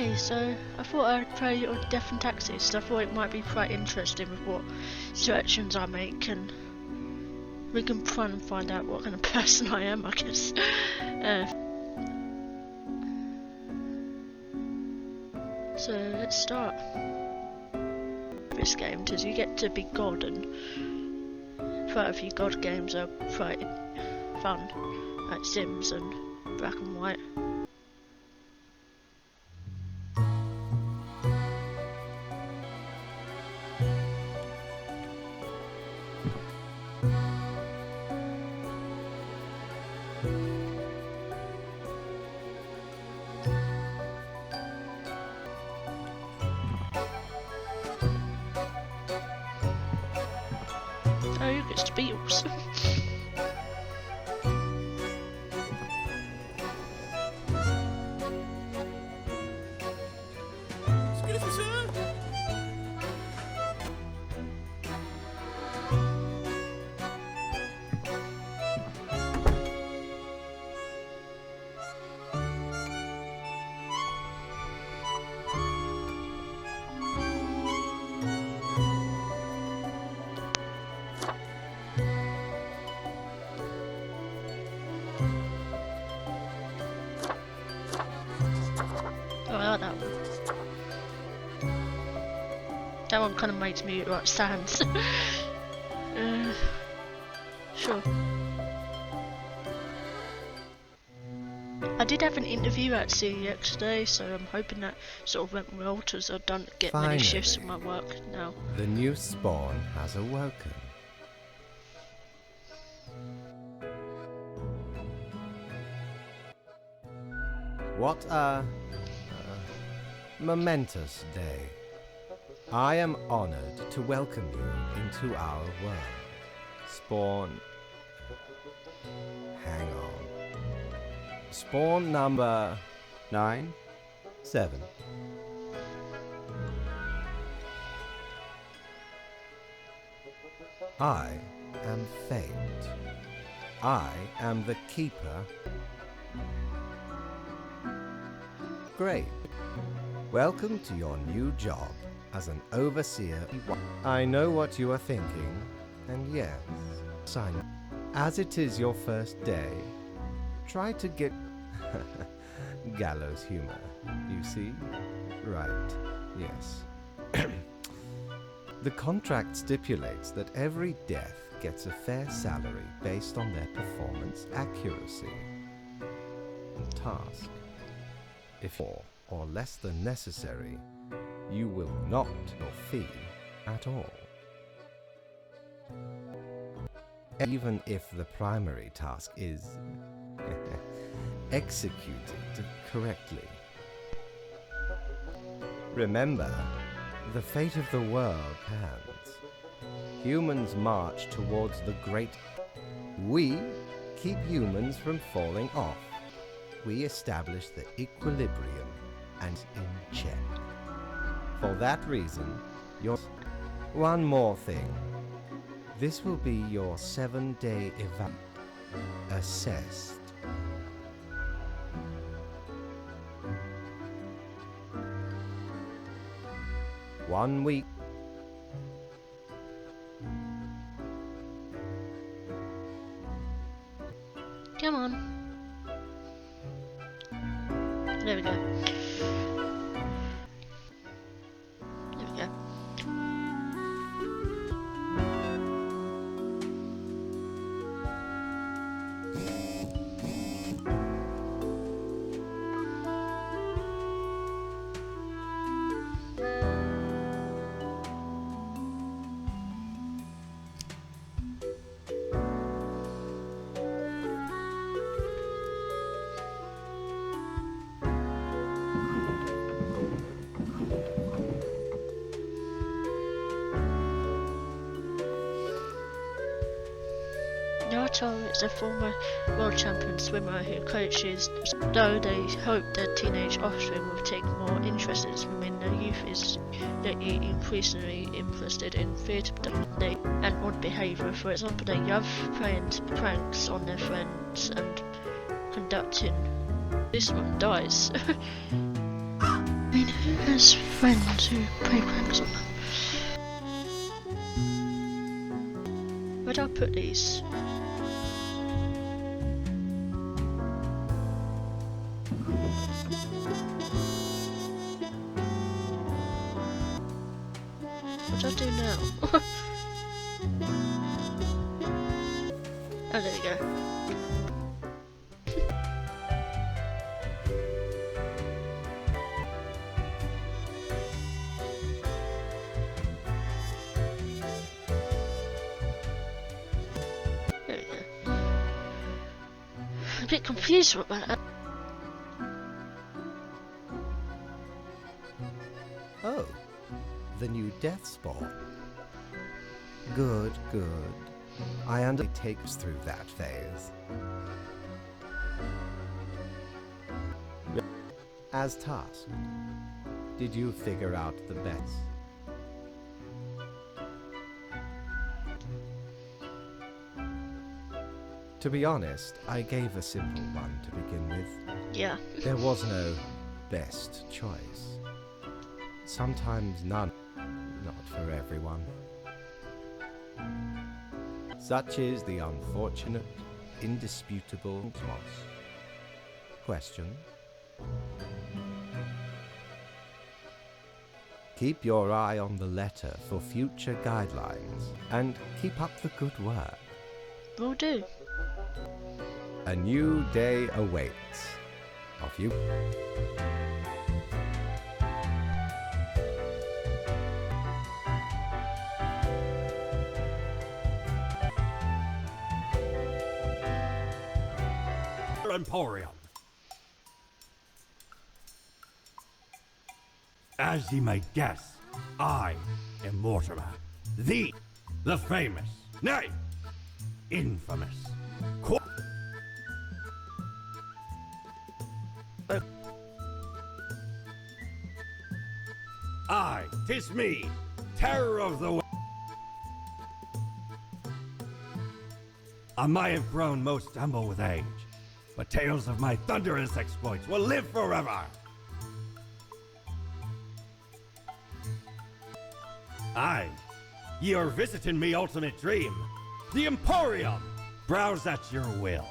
Hey, so I thought I'd play on Death and Taxis, so I thought it might be quite interesting with what selections I make, and we can try and find out what kind of person I am, I guess. So let's start this game, because you get to be God, and quite a few God games are quite fun, like Sims and Black and White. Oh, look, it's the Beatles. Excuse me, sir. Oh, I like that one. That one kind of makes me like sounds. Sure. I did have an interview at CEX today, so I'm hoping that sort of went well, because I don't get many shifts in my work now. The new spawn has awoken. What a momentous day. I am honored to welcome you into our world. Spawn... Hang on. Spawn number... 9? 7. I am Fate. I am the Keeper. Great. Welcome to your new job as an overseer. I know what you are thinking, and yes, sign. As it is your first day, try to get gallows humor, you see? Right, yes. The contract stipulates that every death gets a fair salary based on their performance accuracy and task. If more or less than necessary, you will not your fee at all. Even if the primary task is executed correctly. Remember, the fate of the world hands. Humans march towards the great. We keep humans from falling off. We establish the equilibrium and in check. For that reason, one more thing. This will be your 7-day event. Assessed. One week. Come on. There we go. There we go. Naruto is a former world champion swimmer who coaches, though they hope their teenage offspring will take more interest in swimming. Their youth is lately increasingly interested in theatre and odd behaviour. For example, they love playing pranks on their friends and conducting. This one dies. has friends who play pranks on them. Where'd I put these? What do I do now? Oh, there we go. There we go. I'm a bit confused about that. Oh, the new death spore. Good, good. I understand it takes through that phase. As tasked, did you figure out the bets? To be honest, I gave a simple one to begin with. Yeah. There was no best choice. Sometimes none, not for everyone. Such is the unfortunate, indisputable loss. Question? Keep your eye on the letter for future guidelines and keep up the good work. Will do. A new day awaits. Off you. Emporium. As ye may guess, I am Mortimer, the famous, nay, infamous. Aye, 'tis me, terror of the. I may have grown most humble with age, but tales of my thunderous exploits will live forever! Aye, ye are visiting me ultimate dream, the Emporium! Browse at your will.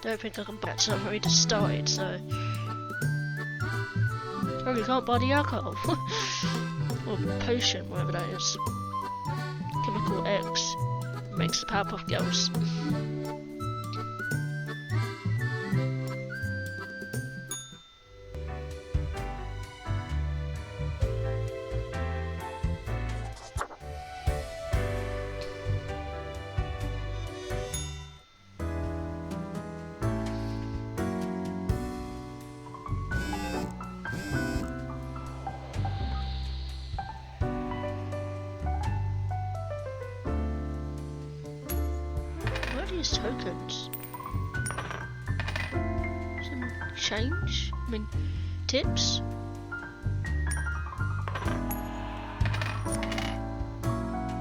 Don't think I can buy it, so I've already just started, so... Probably can't buy the alcohol. Or potion, whatever that is. Chemical X makes the Powerpuff Girls. These tokens. Some change? I mean, tips?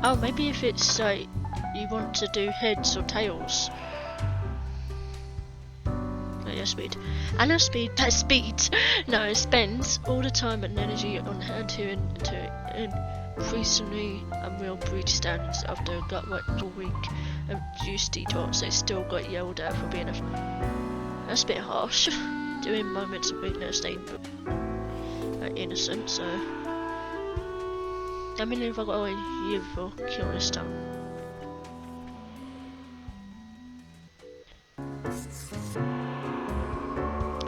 Oh, maybe if it's like you want to do heads or tails. Oh yeah, speed. And no speed, that's speed. No, it spends all the time and energy on hand to increasingly unreal breach standards after a gut work for a week of juice detox. They still got yelled at for being that's a bit harsh. During moments of weakness they innocent, so I mean if I got a year for killing this time.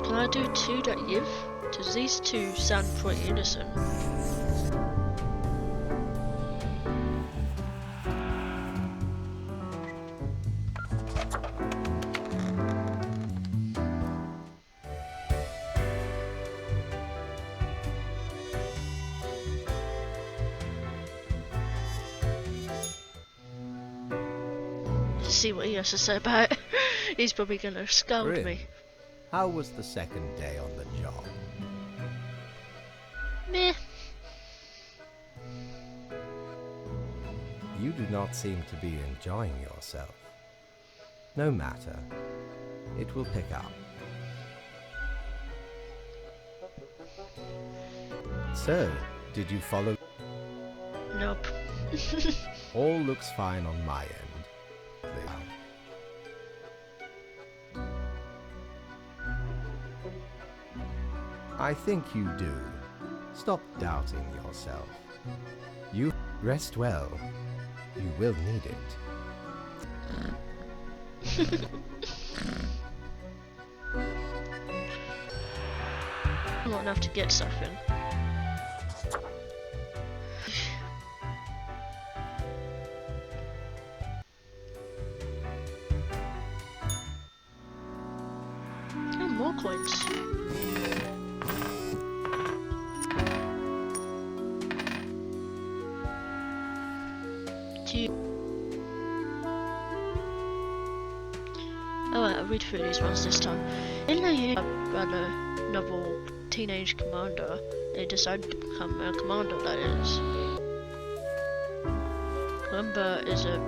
Can I do 2 that yiv? Does these 2 sound pretty innocent? See what he has to say about it. He's probably gonna scold Really? me. How was the second day on the job? Meh. You do not seem to be enjoying yourself. No matter. It will pick up. So, did you follow? Nope. All looks fine on my end. I think you do. Stop doubting yourself. You rest well. You will need it. I'm not enough to get stuff in. Oh, more coins. Alright, I'll read through these ones this time. In the brother novel Teenage Commander, they decided to become a commando, that is. Columba is a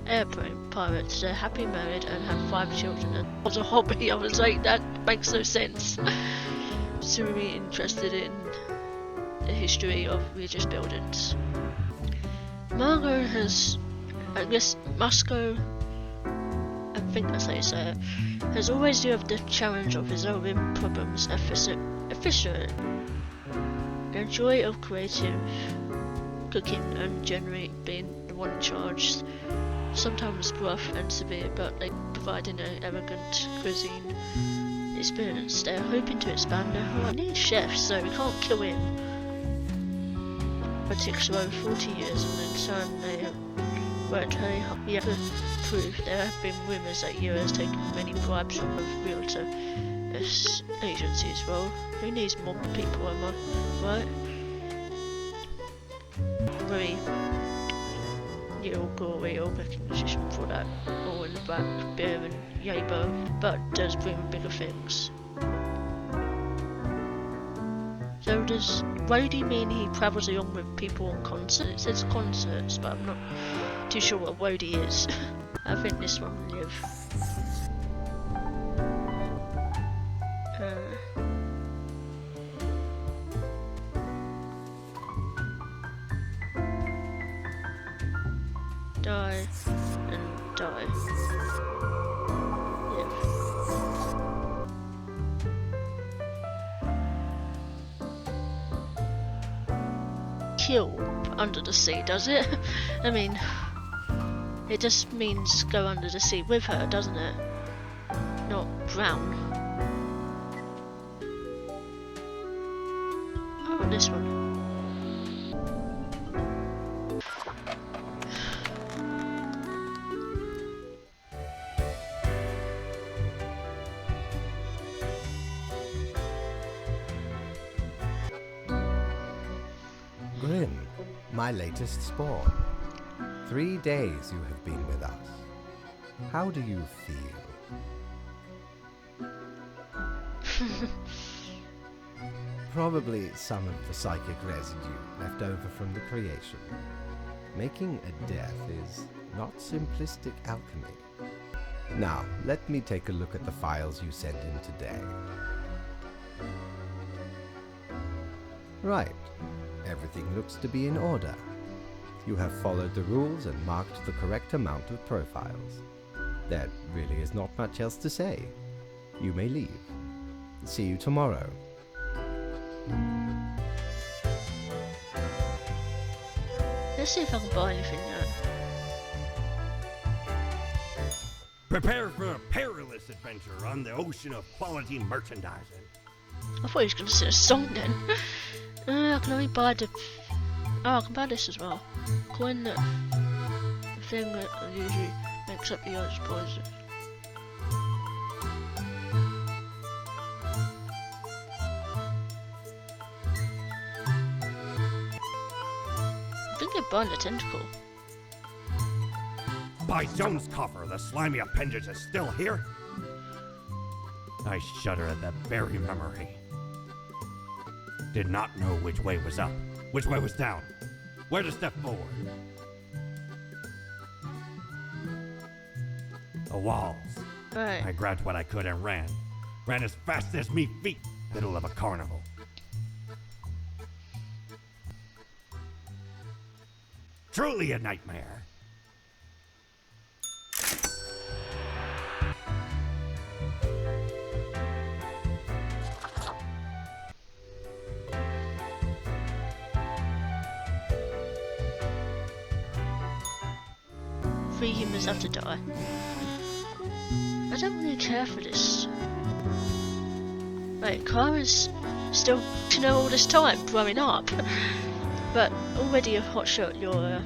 airplane pilot. They're happy married and have 5 children. And it was a hobby. I was like, that makes no sense. So really interested in the history of religious buildings. Margot has, I guess, Musco, I think that's how you say it, has always loved the challenge of resolving problems efficiently. The joy of creative cooking and generally being the one in charge, sometimes rough and severe, but they providing an elegant cuisine experience. They're hoping to expand their horizons. They need chefs, so we can't kill him. It takes over 40 years, and in turn they have worked very hard. Yeah, to prove there have been rumours that Euro has taken many bribes from realtor agencies. Well, who needs more people, am I right? Very little glory or recognition for that, all in the back, beer and Yabo, but does bring bigger things. So does roadie mean he travels along with people on concerts? It says concerts, but I'm not too sure what roadie is. I think this one will live. Die and die. Live. Kill under the sea, does it? I mean, it just means go under the sea with her, doesn't it? Not drown. Oh, this one. Grim, my latest spawn. 3 days you have been with us. How do you feel? Probably some of the psychic residue left over from the creation. Making a death is not simplistic alchemy. Now, let me take a look at the files you sent in today. Right. Everything looks to be in order. You have followed the rules and marked the correct amount of profiles. There really is not much else to say. You may leave. See you tomorrow. Let's see if I can buy anything yet. Prepare for a perilous adventure on the ocean of quality merchandising. I thought he was going to sing a song then. I can only buy the... Oh, I can buy this as well. Coin the thing that usually makes up the ice poison. I think they're buying the tentacle. By Jones' coffer, the slimy appendage is still here? I shudder at that very memory. Did not know which way was up, which way was down, where to step forward. The walls. Right. I grabbed what I could and ran. Ran as fast as me feet. Middle of a carnival. Truly a nightmare. Three humans have to die. I don't really care for this. Right, Kara's still to know all this time growing up. But already a hotshot, you're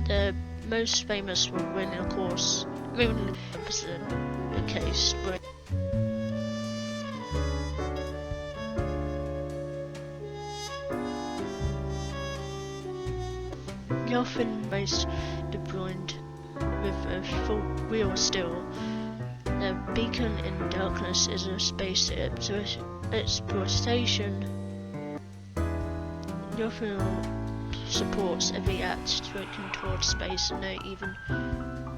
the most famous will win, of course. I mean, was the case, but you often race deployed with a full wheel still. The beacon in darkness is a spaceship, so its rotation your fuel supports every act working towards space, and they even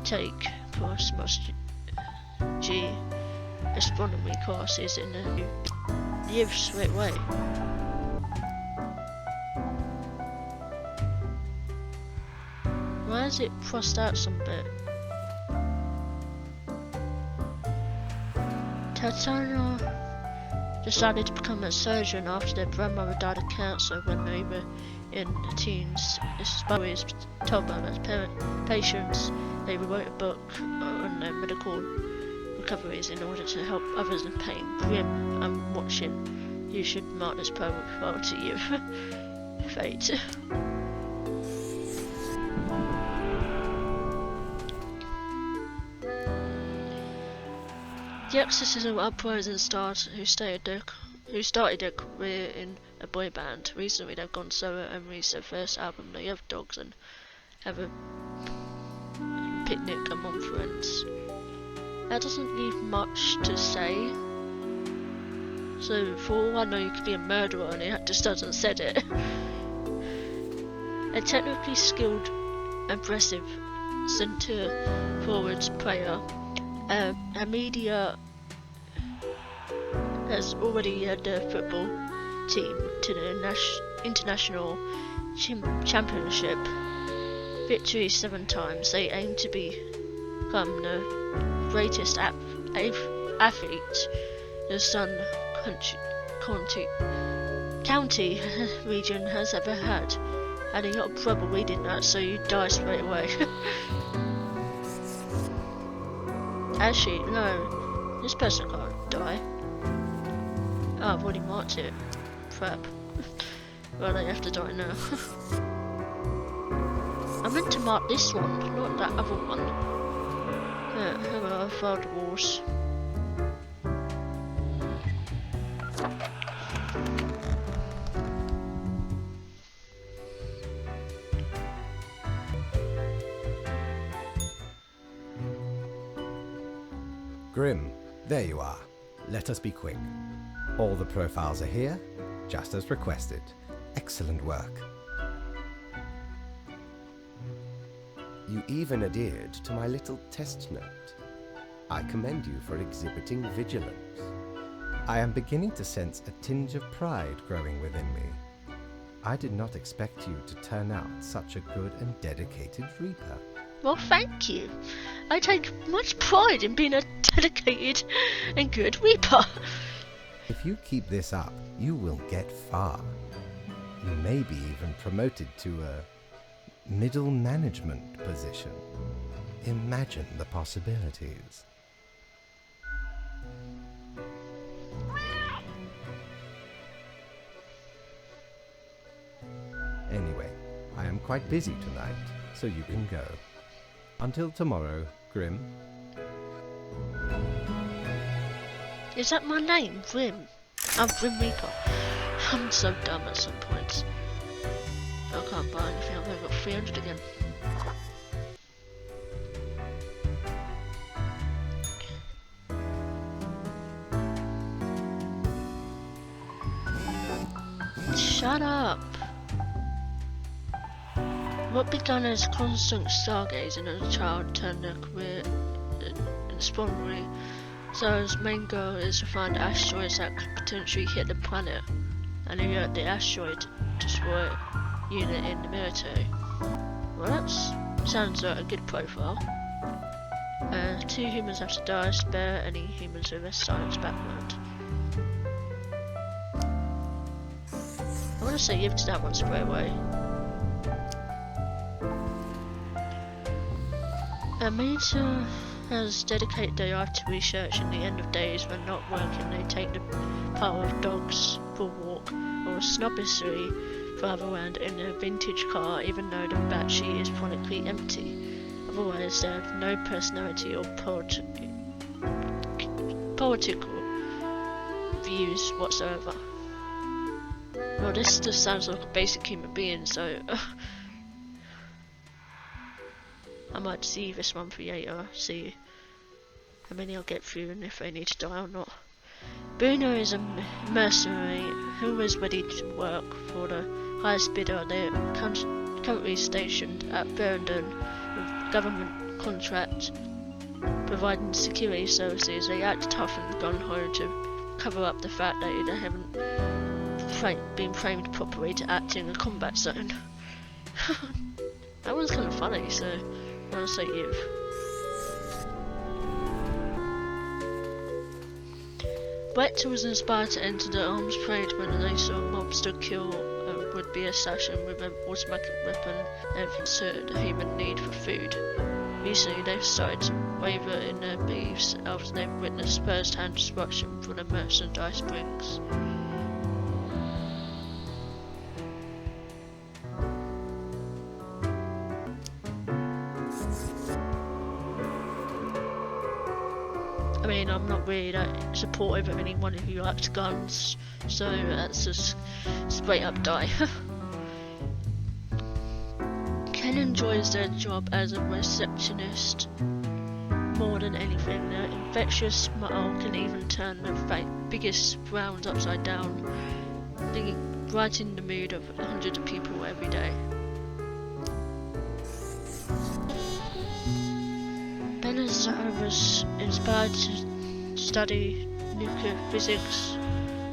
take cosmos G astronomy courses in the year straight away. Why is it crossed out some bit? Tatiana decided to become a surgeon after their grandmother died of cancer when they were in the teens. This is always told by their patients. They wrote a book on their medical recoveries in order to help others in pain. Grim, I'm watching. You should mark this profile to you. Fate. The exorcism uprising stars who started their career in a boy band. Recently they've gone solo and released their first album. They have dogs and have a picnic among friends. That doesn't leave much to say. So for all I know you could be a murderer and it just doesn't said it. A technically skilled, aggressive, center forwards player. A media has already had their football team to the international championship victory 7 times. They aim to become the greatest athlete the Sun County region has ever had. Had a lot of trouble reading that, so you die straight away. Actually, no, this person can't die. Oh, I've already marked it. Crap. Well, they have to die now. I meant to mark this one, not that other one. Yeah, hello, I found wars. Grim, there you are. Let us be quick. All the profiles are here, just as requested. Excellent work. You even adhered to my little test note. I commend you for exhibiting vigilance. I am beginning to sense a tinge of pride growing within me. I did not expect you to turn out such a good and dedicated Reaper. Well, thank you. I take much pride in being a dedicated and good Reaper. If you keep this up, you will get far. You may be even promoted to a middle management position. Imagine the possibilities. Anyway, I am quite busy tonight, so you can go. Until tomorrow, Grim. Is that my name, Grim? I'm Grim Reaper. I'm so dumb at some points. I can't buy anything, I've only got 300 again. Shut up! What began as constant stargazing as a child turned their career responsibly. So his main goal is to find asteroids that could potentially hit the planet, and alert the asteroid destroyer unit in the military. Well, that sounds like a good profile. 2 humans have to die, spare any humans with a science background. I want to say yes to that one straight away. Meta has dedicated their life to research. In the end of days when not working, they take the power of dogs for a walk, or snobbishly drive around in a vintage car even though the battery is chronically empty. Otherwise they have no personality or political views whatsoever. Well, this just sounds like a basic human being, so I might see this one for later, see how many I'll get through and if they need to die or not. Bruno is a mercenary who is ready to work for the highest bidder. They are currently stationed at Verondon with government contract providing security services. They act tough and gun-ho to cover up the fact that they haven't been framed properly to act in a combat zone. That one's kind of funny, so I'm gonna say you. Rector was inspired to enter the arms trade when they saw a mobster kill a would-be assassin with an automatic weapon and considered a human need for food. Recently they've started to waver in their beliefs after they've witnessed first-hand destruction from the merchandise brings. I mean, I'm not really that supportive of anyone who likes guns, so that's just straight up die. Ken enjoys their job as a receptionist more than anything. Their infectious smile can even turn the biggest frowns upside down, brightening the mood of hundreds of people every day. Benazar was inspired to study nuclear physics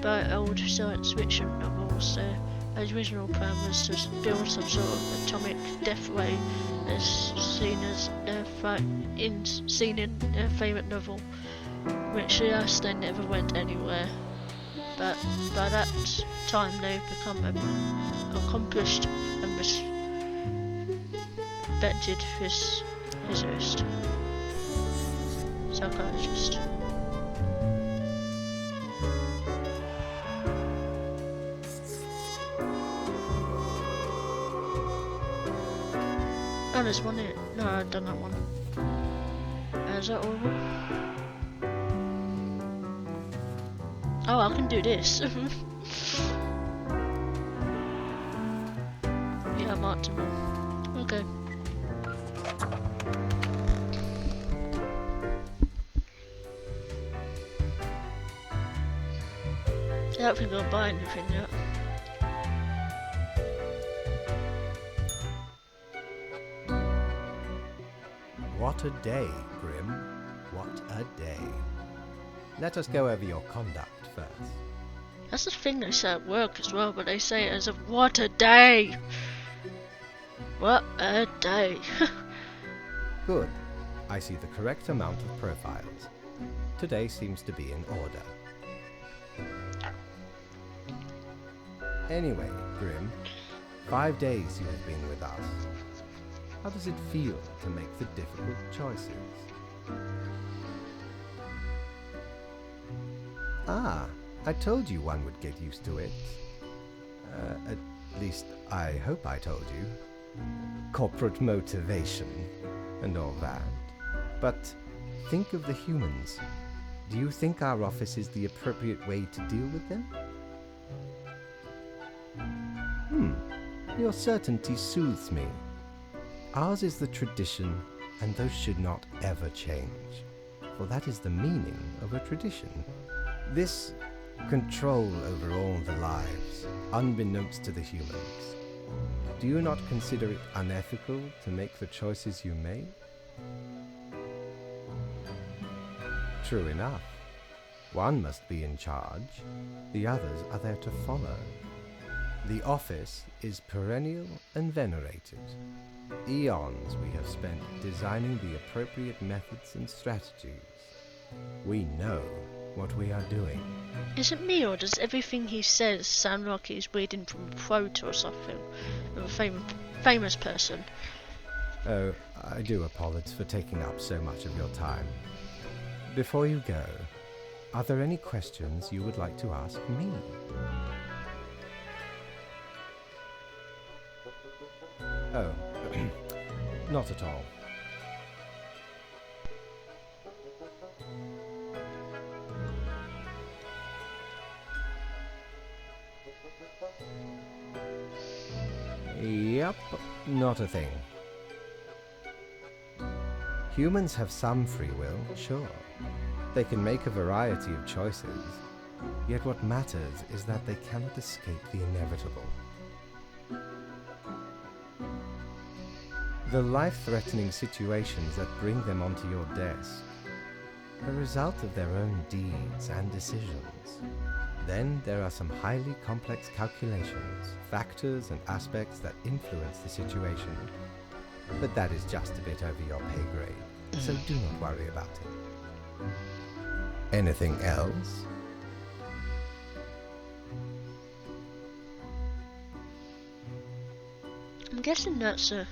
by old science fiction novels. Their original plan was to build some sort of atomic death ray, as seen in their favourite novel, which alas they never went anywhere. But by that time they've become an accomplished and respected physicist. Psychologist. Oh, there's one here. No, I've done that one. Is that all? Oh, I can do this. Yeah, I marked them all. Okay. I don't think I'll buy anything yet. What a day, Grim. What a day. Let us go over your conduct first. That's the thing they say at work as well, but they say it as a what a day! What a day! Good. I see the correct amount of profiles. Today seems to be in order. Anyway, Grim, 5 days you have been with us. How does it feel to make the difficult choices? Ah, I told you one would get used to it. At least, I hope I told you. Corporate motivation and all that. But think of the humans. Do you think our office is the appropriate way to deal with them? Your certainty soothes me. Ours is the tradition, and those should not ever change, for that is the meaning of a tradition. This control over all the lives, unbeknownst to the humans. Do you not consider it unethical to make the choices you made? True enough. One must be in charge, the others are there to follow. The office is perennial and venerated. Eons we have spent designing the appropriate methods and strategies. We know what we are doing. Is it me, or does everything he says sound like he's reading from a quote or something of a famous person? Oh, I do apologize for taking up so much of your time. Before you go, are there any questions you would like to ask me? Oh, not at all. Yep, not a thing. Humans have some free will, sure. They can make a variety of choices, yet what matters is that they cannot escape the inevitable. The life-threatening situations that bring them onto your desk are a result of their own deeds and decisions. Then there are some highly complex calculations, factors and aspects that influence the situation. But that is just a bit over your pay grade, so do not worry about it. Anything else? I'm guessing that's a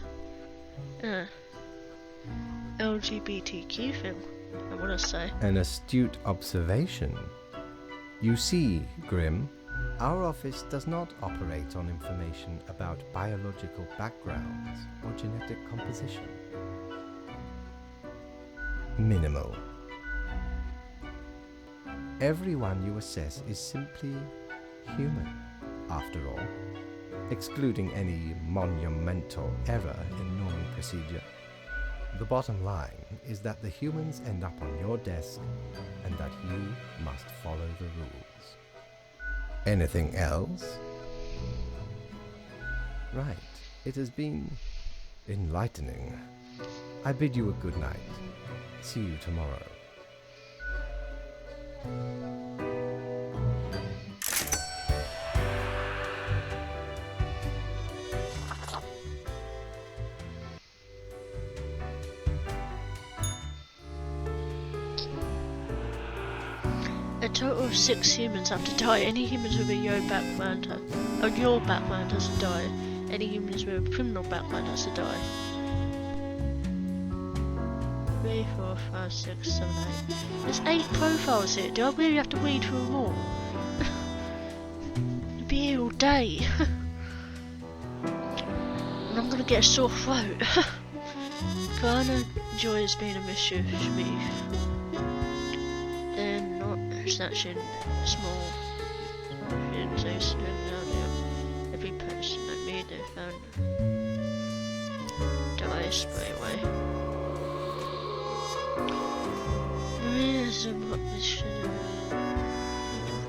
LGBTQ thing, I want to say. An astute observation. You see, Grimm, our office does not operate on information about biological backgrounds or genetic composition. Minimal. Everyone you assess is simply human, after all, excluding any monumental error in normal procedure. The bottom line is that the humans end up on your desk and that you must follow the rules. Anything else? Right. It has been enlightening. I bid you a good night. See you tomorrow. A total of 6 humans have to die. Any humans with a your background has to die. Any humans with a criminal background has to die. 3, 4, 5, 6, 7, 8. There's 8 profiles here. Do I really have to read through them all? It'd be here all day. And I'm gonna get a sore throat. Garner enjoys being a mischievous thief. They're not snatching small things, they spend down every person they meet, they found die straight away. Realism, what this should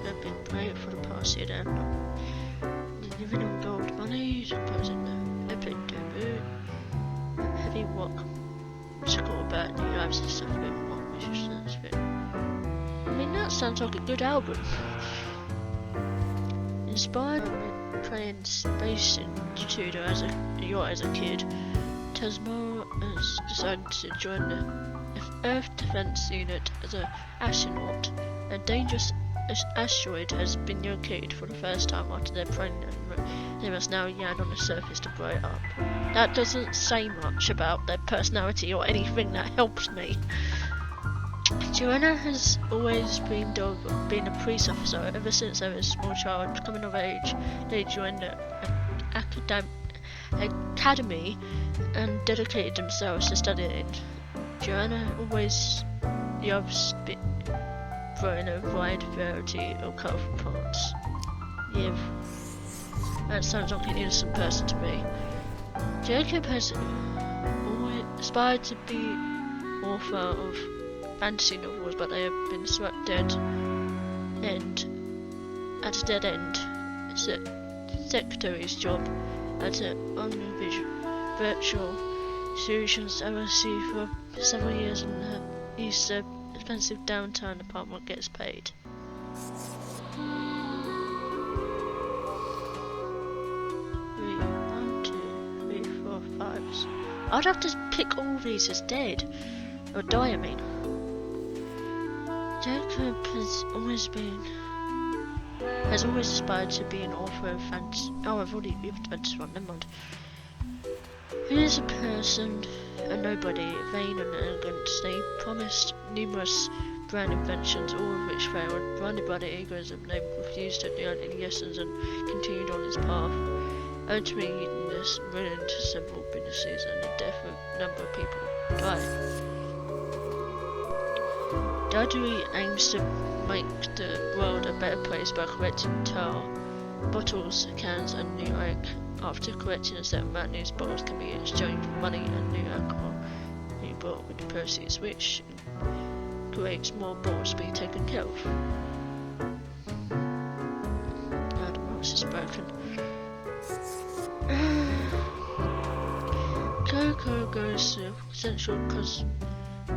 have been great for the past year then. Living on gold money, supposing the epic debut. Heavy work. Score about the lives and stuff a bit more, which is a bit. I mean, that sounds like a good album. Inspired by playing Space Institute as a kid, Tasmo has decided to join the Earth Defense Unit as an astronaut. A dangerous asteroid has been located for the first time after their plane, and they must now land on the surface to blow it up. That doesn't say much about their personality or anything that helps me. Joanna has always dreamed of being a police officer ever since they were a small child. Coming of age, they joined an academy and dedicated themselves to studying. Joanna always loves throwing a wide variety of colourful parts. Yeah, that sounds like an innocent person to me. Jacob has always aspired to be author of fantasy novels, but they have been swept dead end at a dead end. It's a secretary's job at an virtual solutions LLC for several years in the East expensive downtown apartment gets paid? Three, 1, 2, 3, 4, 5. I'd have to pick all these as dead. Or die, I mean. Jacob has always aspired to be an author of fantasy. Oh, I've already read this one, never mind. He is a person, a nobody, vain and arrogant. They promised numerous grand inventions, all of which failed. Blinded by their egoism, they refused to learn any lessons and continued on his path. Ultimately, this ruined several businesses and the death of a number of people died. Dudley aims to make the world a better place by collecting tar, bottles, cans and new ink. After collecting a certain amount, these bottles can be exchanged for money and new alcohol be bought with the proceeds, which creates more bottles to be taken care of. The mouse is broken. Coco goes to Central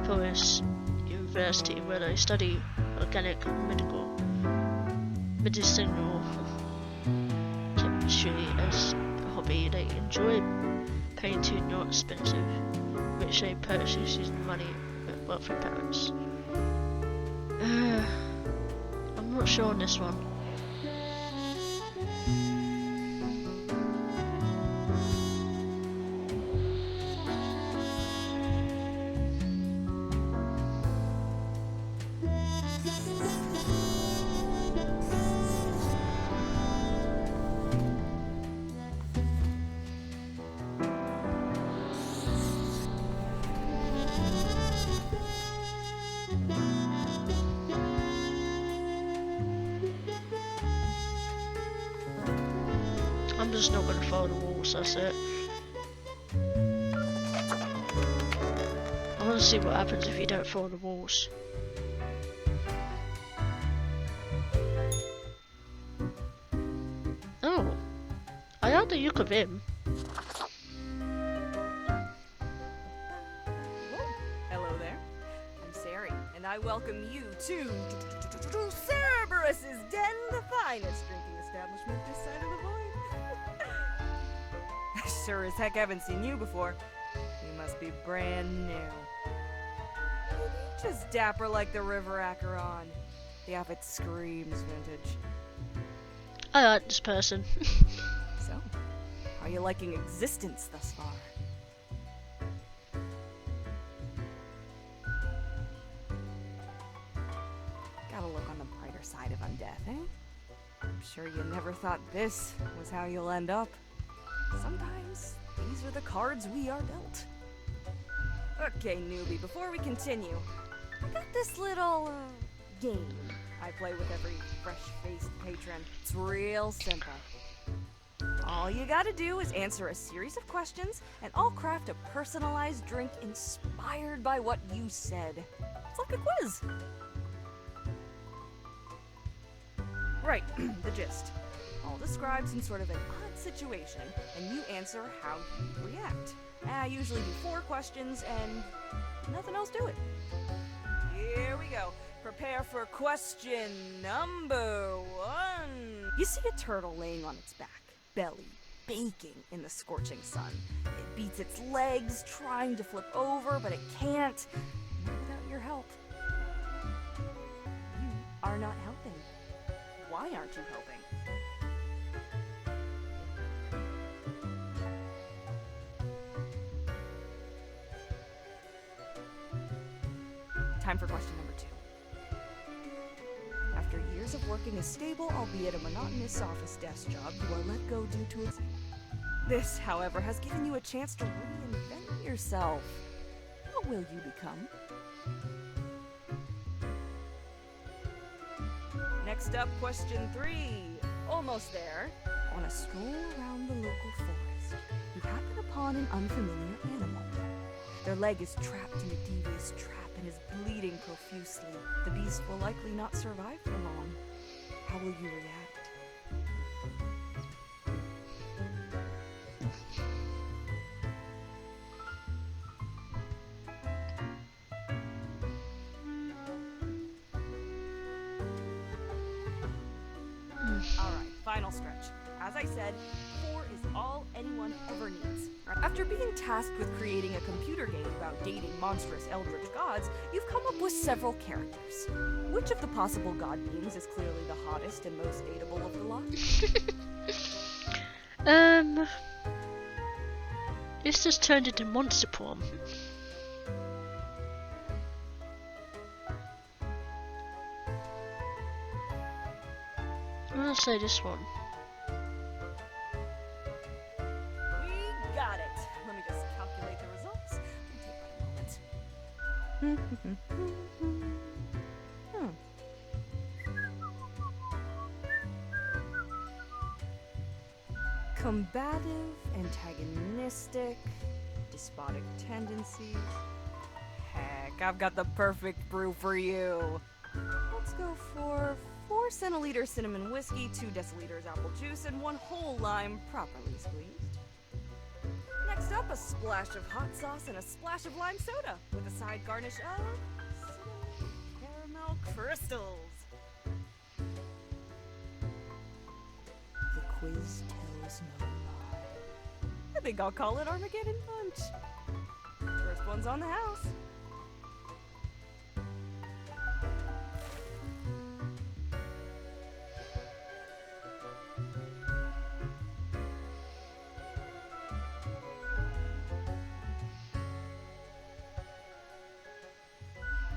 Forest University where they study organic medicinal chemistry as a hobby. They enjoy painting, not expensive, which they purchase using money with wealthy parents. I'm not sure on this one. I'm just not going to follow the walls, that's it. I want to see what happens if you don't follow the walls. Oh, I like the look of him. Hello there, I'm Sari, and I welcome you to Cerberus's Den, the finest drinking establishment this side of the void. Sure as heck haven't seen you before. You must be brand new. Just dapper like the River Acheron. The outfit screams vintage. I like this person. So, how are you liking existence thus far? Gotta look on the brighter side of undeath, eh? I'm sure you never thought this was how you'll end up. Sometimes, these are the cards we are dealt. Okay, newbie, before we continue, I got this little, game I play with every fresh-faced patron. It's real simple. All you gotta do is answer a series of questions, and I'll craft a personalized drink inspired by what you said. It's like a quiz. Right, the gist. I'll describe some sort of an odd situation, and you answer how you react. I usually do 4 questions, and nothing else to it. Here we go. Prepare for question number 1. You see a turtle laying on its back, belly baking in the scorching sun. It beats its legs, trying to flip over, but it can't. Not without your help. You are not helping. Why aren't you helping? Time for question number 2. After years of working a stable, albeit a monotonous office desk job, you are let go due to its... This, however, has given you a chance to reinvent yourself. What will you become? Next up, question 3. Almost there. On a stroll around the local forest, you happen upon an unfamiliar animal. Their leg is trapped in a devious trap and is bleeding profusely. The beast will likely not survive for long. How will you react? stretch. As I said, 4 is all anyone ever needs. After being tasked with creating a computer game about dating monstrous eldritch gods, you've come up with several characters. Which of the possible god beings is clearly the hottest and most dateable of the lot? This just turned into monster porn. I'm gonna say this one. We got it. Let me just calculate the results. It'll take me a moment. Combative, antagonistic, despotic tendencies. Heck, I've got the perfect brew for you. Let's go for 4 centiliters cinnamon whiskey, 2 deciliters apple juice, and 1 whole lime properly squeezed. Next up, a splash of hot sauce and a splash of lime soda, with a side garnish of cinnamon caramel crystals. The quiz tells no lie. I think I'll call it Armageddon Punch. First one's on the house.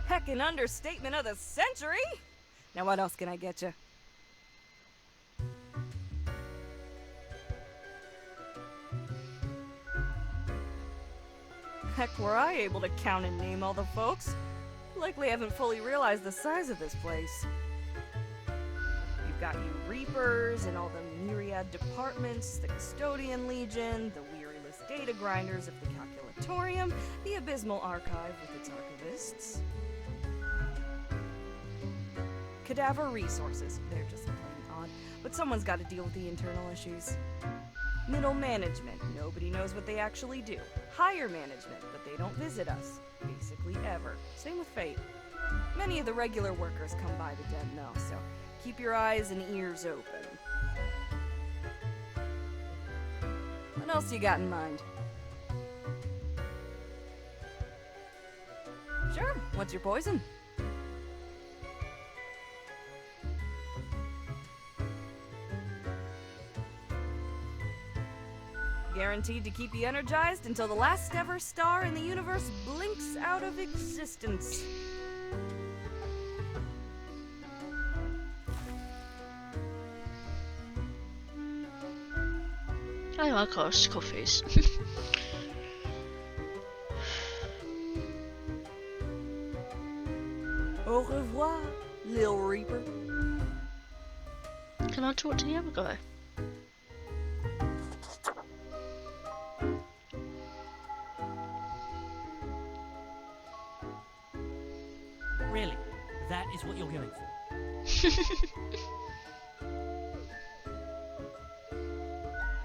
Heckin' understatement of the century! Now what else can I get you? Heck, were I able to count and name all the folks? Likely haven't fully realized the size of this place. You've got you Reapers and all the myriad departments, the Custodian Legion, the weariless data grinders of the Calculatorium, the abysmal archive with its archivists. Cadaver resources. They're just plain odd, but someone's got to deal with the internal issues. Middle management. Nobody knows what they actually do. Higher management, but they don't visit us. Basically ever. Same with Fate. Many of the regular workers come by the den though, so keep your eyes and ears open. What else you got in mind? Sure, what's your poison? Guaranteed to keep you energized until the last ever star in the universe blinks out of existence. I like iced coffees. Au revoir, Lil Reaper. Can I talk to the other guy? Really? That is what you're going for?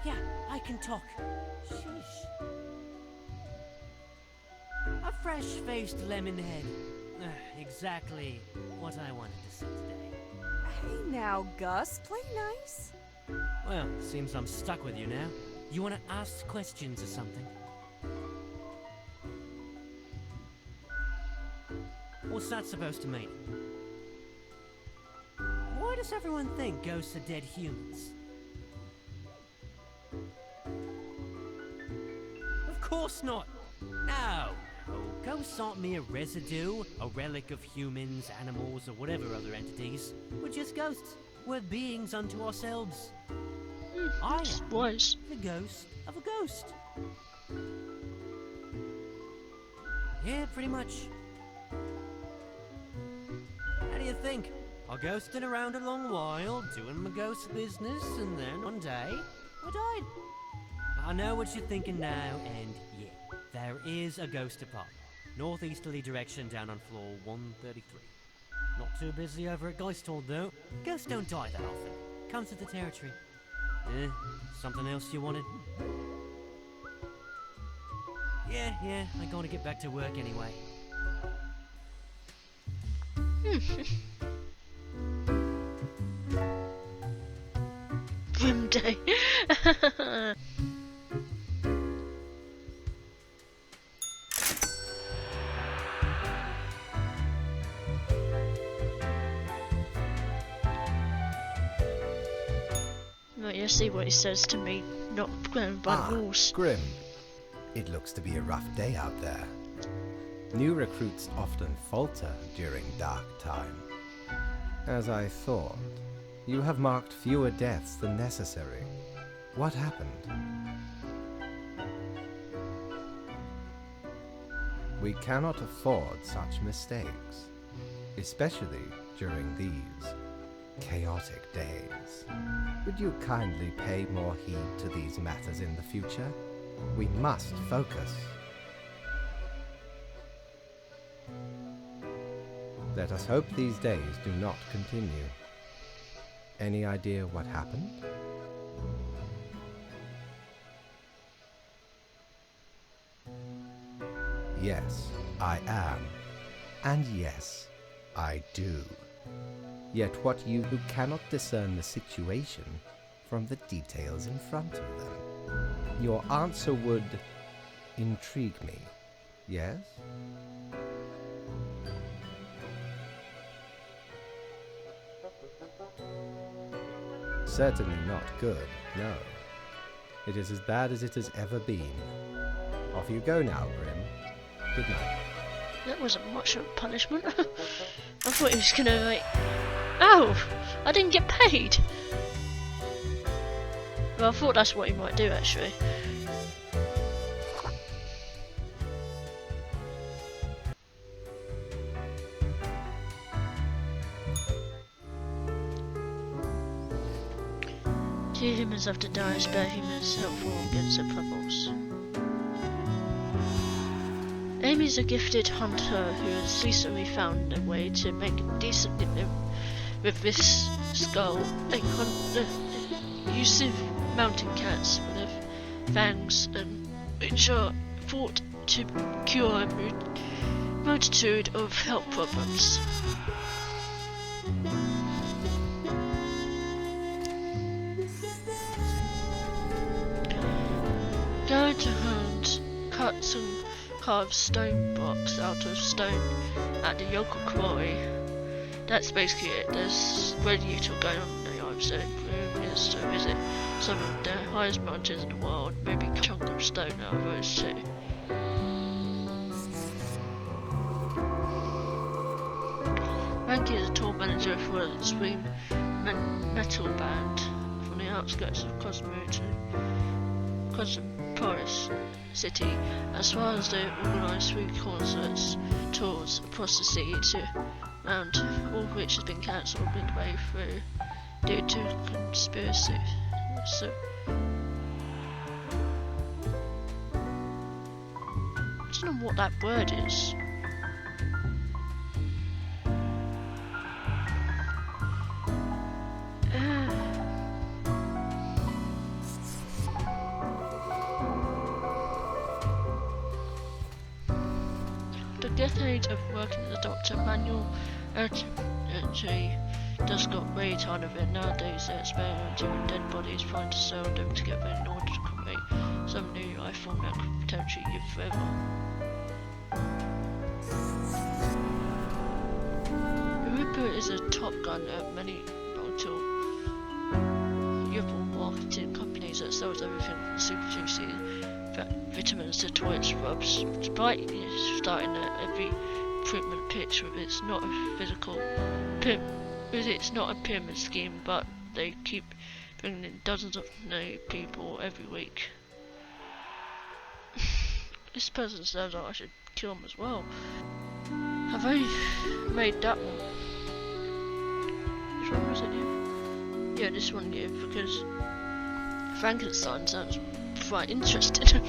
Yeah, I can talk. Sheesh. A fresh-faced lemonhead. Exactly what I wanted to see today. Hey now, Gus, play nice. Well, seems I'm stuck with you now. You want to ask questions or something? What's that supposed to mean? Why does everyone think ghosts are dead humans? Of course not! No! Ghosts aren't mere residue, a relic of humans, animals, or whatever other entities. We're just ghosts. We're beings unto ourselves. I am Wise. the ghost of a ghost. Yeah, pretty much. How do you think? I ghosted around a long while, doing my ghost business, and then one day, I died. I know what you're thinking now, and yeah, there is a ghost apartment. Northeasterly direction down on floor 133. Not too busy over at Geisthall though. Ghosts don't die that often. Comes with the territory. Something else you wanted? Yeah, I gotta get back to work anyway. okay. Right, you see what he says to me, not going by the rules. Grim. It looks to be a rough day out there. New recruits often falter during dark time. As I thought, you have marked fewer deaths than necessary. What happened? We cannot afford such mistakes, especially during these chaotic days. Would you kindly pay more heed to these matters in the future? We must focus. Let us hope these days do not continue. Any idea what happened? Yes, I am. And yes, I do. Yet what you who cannot discern the situation from the details in front of them? Your answer would intrigue me, yes? Certainly not good, no. It is as bad as it has ever been. Off you go now, Grim. Good night. That wasn't much of a punishment. I thought he was gonna like, oh, I didn't get paid. Well, I thought that's what he might do actually. Two humans have to die, spare humans helpful against the troubles. Amy's a gifted hunter who has recently found a way to make a decent living with this skull. They hunt the elusive mountain cats with their fangs, and which are thought to cure a multitude of health problems. Going to hunt, cut some carved stone blocks out of stone at the local quarry. That's basically it. There's very little going on in the episode. The room is to visit some of the highest mountains in the world, maybe a chunk of stone out of those too. Frankie is a tour manager for a swing metal band from the outskirts of Cosmopolis City, as well as they organise free concerts tours across the city to Mount, all of which has been cancelled midway through due to conspiracy. So, I don't know what that word is. The decade of working as a doctor, manual urgently just got way tired of it. Nowadays they're experimenting with dead bodies, trying to sew them together in order to create some new life form that could potentially live forever. The Reaper is a top gun at many multi-level marketing companies that sells everything from super juicy vitamins to toilet scrubs. Despite starting at every treatment pitch with it's not a pyramid scheme, but they keep bringing in dozens of new people every week. This person says I should kill him as well. Have I made that one? Which one was it? Yeah, this one here, because Frankenstein sounds quite interesting.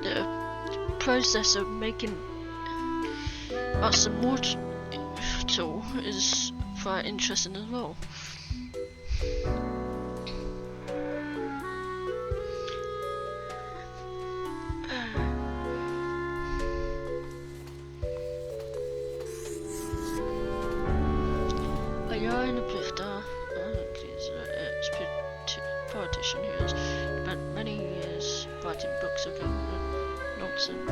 The process of making us immortal is quite interesting as well. A yarn uplifter, it's and nonsense.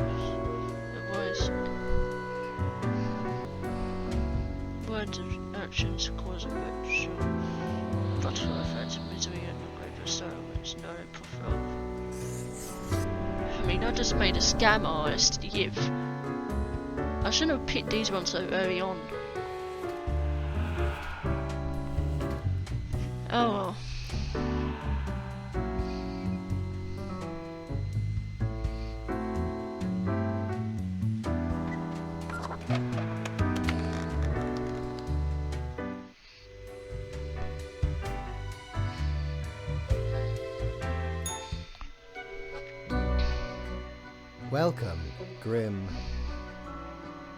Otherwise, words and actions cause a which butterfly effect of misery and over sorrow which no profit of. I mean, I just made a scam artist, yiv. I shouldn't have picked these ones so early on. Oh well. Welcome, Grim.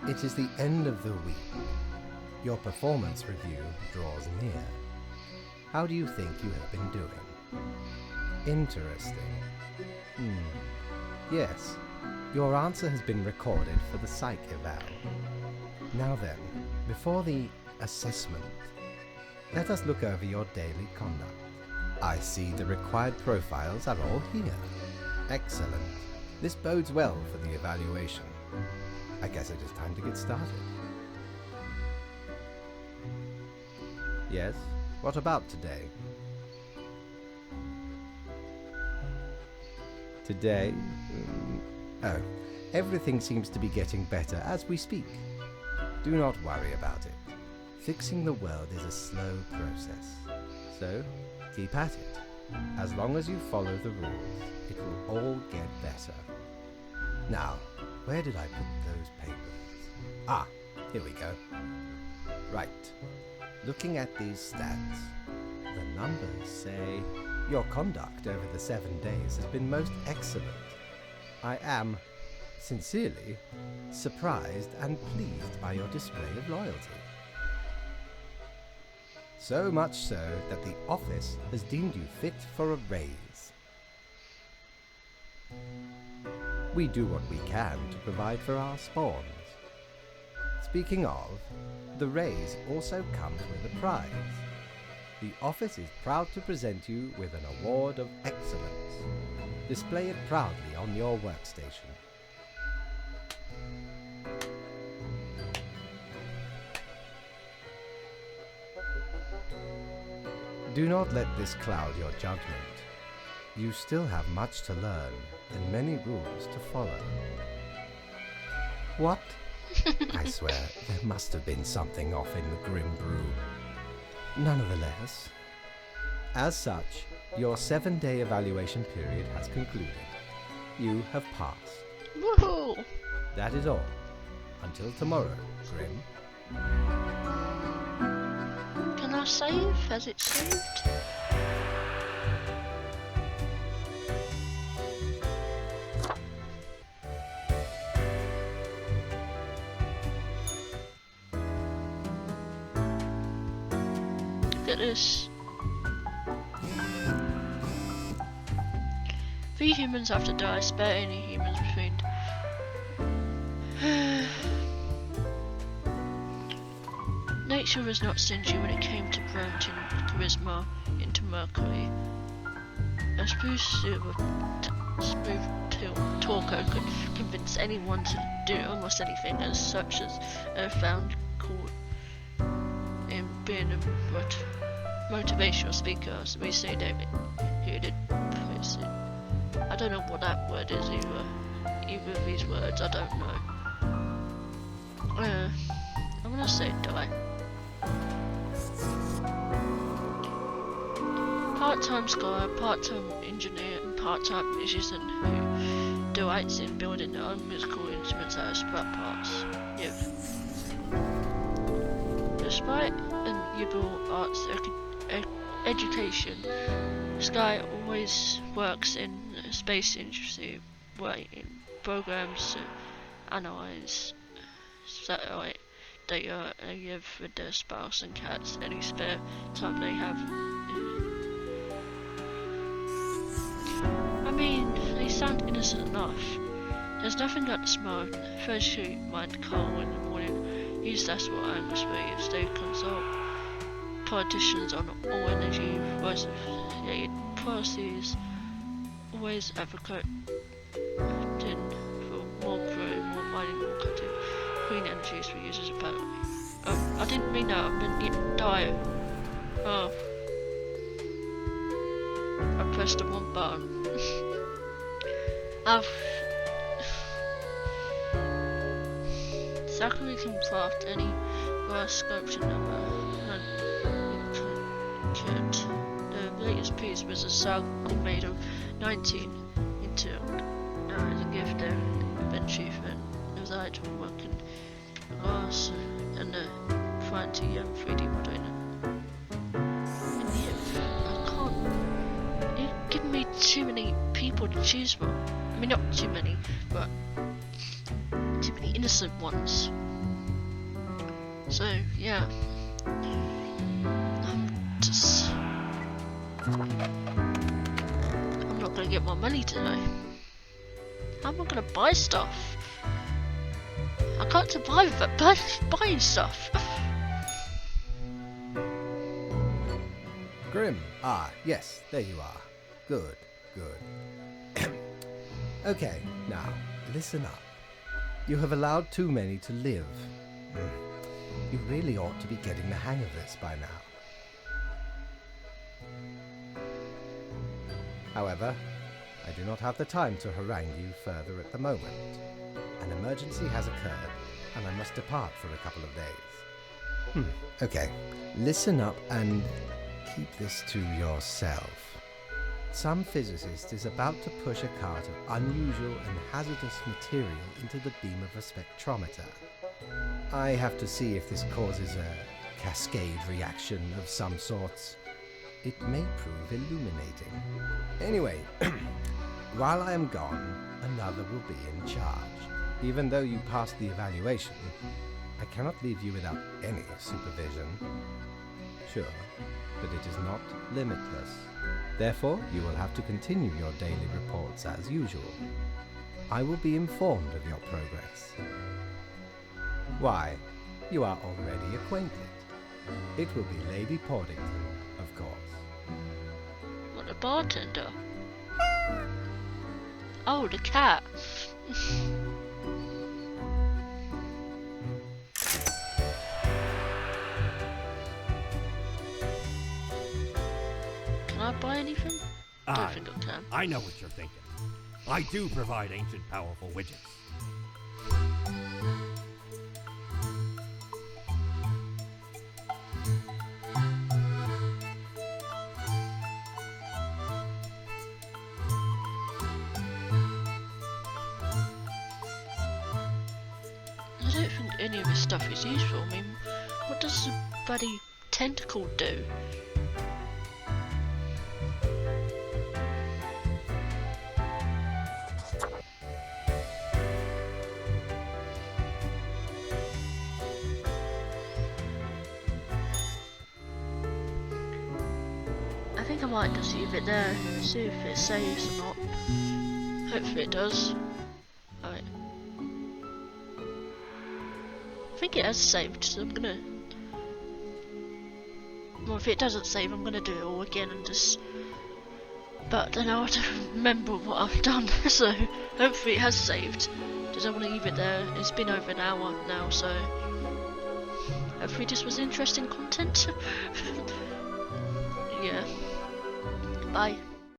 It is the end of the week. Your performance review draws near. How do you think you have been doing? Interesting. Yes, your answer has been recorded for the psych eval. Now then, before the assessment, let us look over your daily conduct. I see the required profiles are all here. Excellent. This bodes well for the evaluation. I guess it is time to get started. Yes? What about today? Today? Oh, everything seems to be getting better as we speak. Do not worry about it. Fixing the world is a slow process. So, keep at it. As long as you follow the rules, it will all get better. Now, where did I put those papers? Ah, here we go. Right. Looking at these stats, the numbers say your conduct over the 7 days has been most excellent. I am, sincerely, surprised and pleased by your display of loyalty. So much so that the office has deemed you fit for a raise. We do what we can to provide for our spawns. Speaking of, the raise also comes with a prize. The office is proud to present you with an award of excellence. Display it proudly on your workstation. Do not let this cloud your judgment. You still have much to learn and many rules to follow. What? I swear, there must have been something off in the Grim Brew. Nonetheless, as such, your 7-day evaluation period has concluded. You have passed. Woohoo! That is all. Until tomorrow, Grim. Can I save? Has it saved? Look at this. 3 humans have to die. Spare any humans between. Nature was not stingy when it came to promoting charisma into Mercury. A smooth talker could convince anyone to do almost anything, as such as found cool in being a motivational speaker. As we say, David, who did praise it. I don't know what that word is either of these words. I don't know. I'm gonna say die. Part-time scholar, part-time engineer, and part-time musician who delights in building their own musical instruments out of scrap parts. Yep. Despite an liberal arts education, Sky always works in the space industry, writing programs to analyze satellite data and give with their spouse and cats any spare time they have. I mean, they sound innocent enough. There's nothing like the smell of freshly mined coal in the morning. Use that's what Angus believes. They consult politicians on all energy related policies, always advocate green energies we use as a battery. Oh, I didn't mean that, I meant die. Oh. I pressed the wrong button. Zachary can craft any glass sculpture number and kit. The latest piece was a circle made of 19 into as a gift there eventually for the item working glass and the fancy 3D model. I can't. You've given me too many people to choose from. I mean, not too many, but too many innocent ones. So yeah, I'm not gonna get my money today. How am I gonna buy stuff? I can't survive buying stuff. Grim. Ah, yes, there you are. Good, good. Okay, now, listen up. You have allowed too many to live. You really ought to be getting the hang of this by now. However, I do not have the time to harangue you further at the moment. An emergency has occurred, and I must depart for a couple of days. Okay, listen up and keep this to yourself. Some physicist is about to push a cart of unusual and hazardous material into the beam of a spectrometer. I have to see if this causes a cascade reaction of some sorts. It may prove illuminating. Anyway, while I am gone, another will be in charge. Even though you passed the evaluation, I cannot leave you without any supervision. Sure, but it is not limitless. Therefore, you will have to continue your daily reports as usual. I will be informed of your progress. Why, you are already acquainted. It will be Lady Portington, of course. What, a bartender? Oh, the cat. Can I buy anything? I don't think I can. I know what you're thinking. I do provide ancient powerful widgets. I don't think any of this stuff is useful. I mean, what does the bloody tentacle do? I think I might just leave it there and see if it saves or not. Hopefully it does. Alright. I think it has saved, so I'm gonna... Well, if it doesn't save, I'm gonna do it all again and just... But then I don't remember what I've done, so hopefully it has saved. Because I want to leave it there. It's been over an hour now, so... Hopefully this was interesting content. Yeah. Bye.